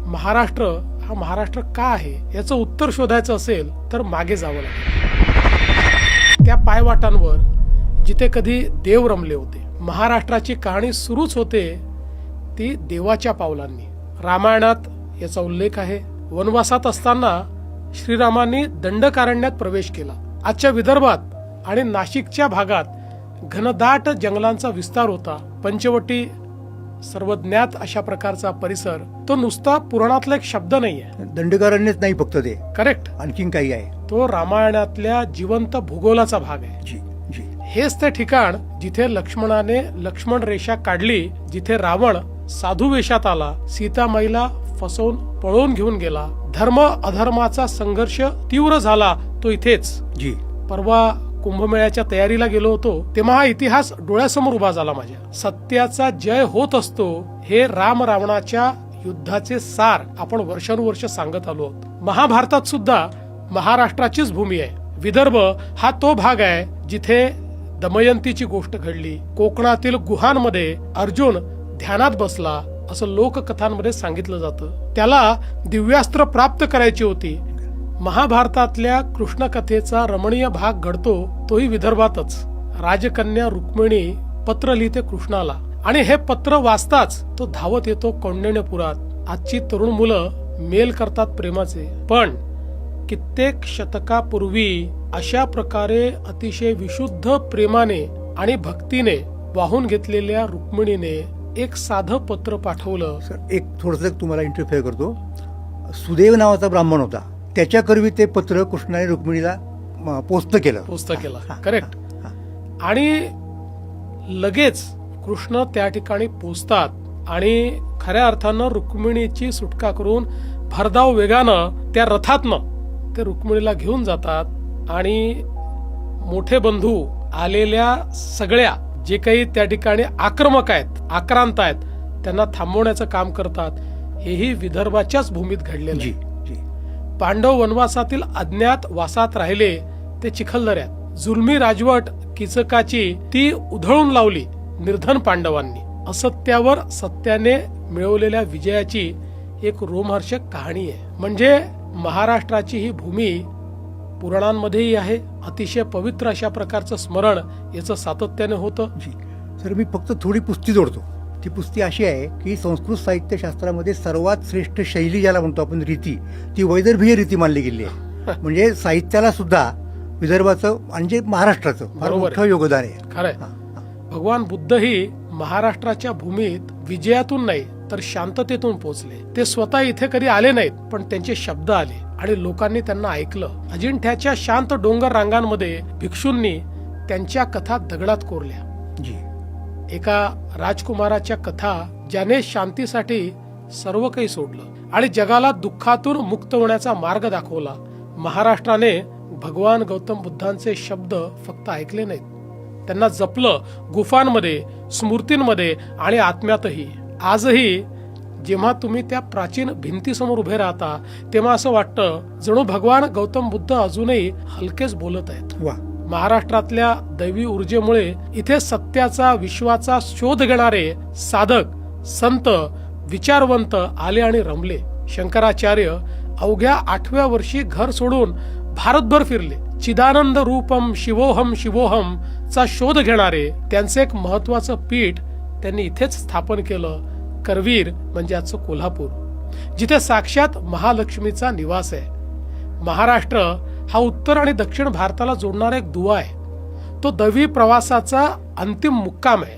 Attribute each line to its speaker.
Speaker 1: महाराष्ट्र हा महाराष्ट्र का आहे याचं उत्तर शोधायचं असेल तर मागे जावं लागेल. त्या पायवाटांवर जिथे कधी देव रमले होते. महाराष्ट्राची कहाणी सुरूच होते ती देवाच्या पावलांनी. रामायणात याचा उल्लेख आहे. वनवासात असताना श्रीरामांनी दंडकारण्यात प्रवेश केला. आजच्या विदर्भात आणि नाशिकच्या भागात घनदाट जंगलांचा विस्तार होता. पंचवटी सर्वज्ञात अशा प्रकारचा परिसर. तो नुसता पुराणातला एक शब्द नाहीये.
Speaker 2: दंडकारण्यच नाही फक्त ते,
Speaker 1: करेक्ट,
Speaker 2: आणखीन काही आहे.
Speaker 1: तो रामायणातल्या जिवंत भूगोलाचा भाग आहे.
Speaker 2: जी जी.
Speaker 1: हेच ते ठिकाण जिथे लक्ष्मणाने लक्ष्मण रेषा काढली, जिथे रावण साधू वेशात आला, सीतामाईला फसवून पळून घेऊन गेला, धर्म अधर्माचा संघर्ष तीव्र झाला, तो इथेच.
Speaker 2: जी.
Speaker 1: परवा कुंभमेळ्याच्या तयारीला गेलो होतो तेव्हा हा इतिहास डोळ्यासमोर उभा झाला माझ्या. सत्याचा जय होत असतो हे राम रावणाच्या युद्धाचे सार आपण वर्षानुवर्ष सांगत आलो आहोत. महाभारतात सुद्धा महाराष्ट्राचीच भूमी आहे. विदर्भ हा तो भाग आहे जिथे दमयंतीची गोष्ट घडली. कोकणातील गुहांमध्ये अर्जुन ध्यानात बसला असं लोककथांमध्ये सांगितलं जातं. त्याला दिव्यास्त्र प्राप्त करायची होती. महाभारतातल्या कृष्णकथेचा रमणीय भाग घडतो तोही विदर्भातच. राजकन्या रुक्मिणी पत्र लिहिते कृष्णाला आणि हे पत्र वाचताच तो धावत येतो कौंडिण्यपुरात. आजची तरुण मुलं मेल करतात प्रेमाचे, पण कित्येक शतकापूर्वी अशा प्रकारे अतिशय विशुद्ध प्रेमाने आणि भक्तीने वाहून घेतलेल्या रुक्मिणीने एक साधं पत्र पाठवलं.
Speaker 2: सर, एक थोडंसं तुम्हाला इंटरफेअर करतो. सुदेव नावाचा ब्राह्मण होता. त्याच्याकरवी ते पत्र कृष्णाने रुक्मिणीला पोस्ट केलं.
Speaker 1: करेक्ट. आणि लगेच कृष्ण त्या ठिकाणी पोचतात आणि खऱ्या अर्थानं रुक्मिणीची सुटका करून भरधाव वेगानं त्या रथातनं ते रुक्मिणीला घेऊन जातात आणि मोठे बंधू आलेल्या सगळ्या जे काही त्या ठिकाणी आक्रमक आहेत, आक्रांत आहेत, त्यांना थांबवण्याचं काम करतात. हेही विदर्भाच्याच भूमीत घडलेलं आहे. पांडव वनवासातील अज्ञात वासात राहिले ते चिखलदऱ्यात. जुलमी राजवट किचकाची ती उधळून लावली निर्धन पांडवांनी. असत्यावर सत्याने मिळवलेल्या विजयाची एक रोमहर्षक कहाणी आहे. म्हणजे महाराष्ट्राची ही भूमी पुराणांमध्येही आहे. अतिशय पवित्र अशा प्रकारचं स्मरण याचं सातत्याने होतं.
Speaker 2: सर, मी फक्त थोडी पुस्ती जोडतो. ती पुस्ती अशी आहे की संस्कृत साहित्यशास्त्रामध्ये सर्वात श्रेष्ठ शैली ज्याला म्हणतो आपण, रीती, ती वैदर्भीय रीती मानली गेली आहे. म्हणजे साहित्याला सुद्धा विदर्भाचं म्हणजे महाराष्ट्राचं फार मोठं योगदान आहे.
Speaker 1: खरंय. भगवान बुद्धही महाराष्ट्राच्या भूमीत विजयातून नाही तर शांततेतून पोहोचले. ते स्वतः इथे कधी आले नाहीत, पण त्यांचे शब्द आले आणि लोकांनी त्यांना ऐकलं. अजिंठ्याच्या शांत डोंगर रांगांमध्ये भिक्षूंनी त्यांच्या कथा दगडात कोरल्या. एका राजकुमाराच्या कथा ज्याने शांतीसाठी सर्व काही सोडलं आणि जगाला दुःखातून मुक्त होण्याचा मार्ग दाखवला. महाराष्ट्राने भगवान गौतम बुद्धांचे शब्द फक्त ऐकले नाहीत, त्यांना जपलं. गुफांमध्ये, स्मृतींमध्ये आणि आत्म्यातही. आजही जेव्हा तुम्ही त्या प्राचीन भिंतीसमोर उभे राहता तेव्हा असं वाटतं जणू भगवान गौतम बुद्ध अजूनही हलकेच बोलत आहेत. महाराष्ट्रातल्या दैवी ऊर्जेमुळे इथे सत्याचा, विश्वाचा शोध घेणारे साधक, संत, विचारवंत आले आणि रमले. शंकराचार्य अवघ्या 8व्या वर्षी घर सोडून भारतभर फिरले. चिदानंद रूपम शिवोहम शिवोहम चा शोध घेणारे त्यांचे एक महत्वाचं पीठ त्यांनी इथेच स्थापन केलं. करवीर म्हणजे आजचं कोल्हापूर, जिथे साक्षात महालक्ष्मीचा निवास आहे. महाराष्ट्र हा उत्तर आणि दक्षिण भारताला जोडणारा एक दुवा आहे. तो दैवी प्रवासाचा अंतिम मुक्काम आहे.